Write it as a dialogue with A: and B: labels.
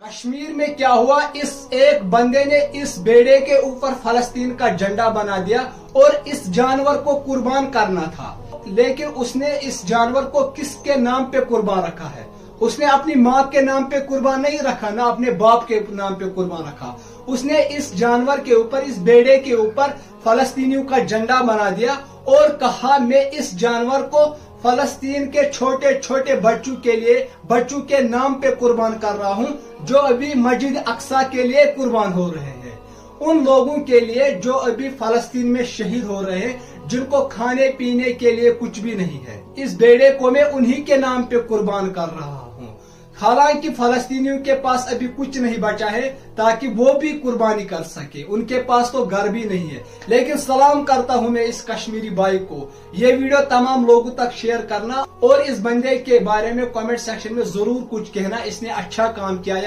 A: कश्मीर में क्या हुआ, इस एक बंदे ने इस बेड़े के ऊपर फलस्तीन का झंडा बना दिया और इस जानवर को कुर्बान करना था, लेकिन उसने इस जानवर को किसके नाम पे कुर्बान रखा है? उसने अपनी माँ के नाम पे कुर्बान नहीं रखा, ना अपने बाप के नाम पे कुर्बान रखा। उसने इस जानवर के ऊपर, इस बेड़े के ऊपर फलस्तीनियों का झंडा बना दिया और कहा मैं इस जानवर को फलस्तीन के छोटे छोटे बच्चों के नाम पे कुर्बान कर रहा हूँ, जो अभी मस्जिद अक्सा के लिए कुर्बान हो रहे हैं। उन लोगों के लिए जो अभी फलस्तीन में शहीद हो रहे हैं, जिनको खाने पीने के लिए कुछ भी नहीं है। इस बेड़े को मैं उन्हीं के नाम पे कुर्बान कर रहा हूँ। हालांकि फलस्तीनियों के पास अभी कुछ नहीं बचा है ताकि वो भी कुर्बानी कर सके, उनके पास तो घर भी नहीं है। लेकिन सलाम करता हूँ मैं इस कश्मीरी भाई को। ये वीडियो तमाम लोगों तक शेयर करना और इस बंदे के बारे में कमेंट सेक्शन में जरूर कुछ कहना, इसने अच्छा काम किया या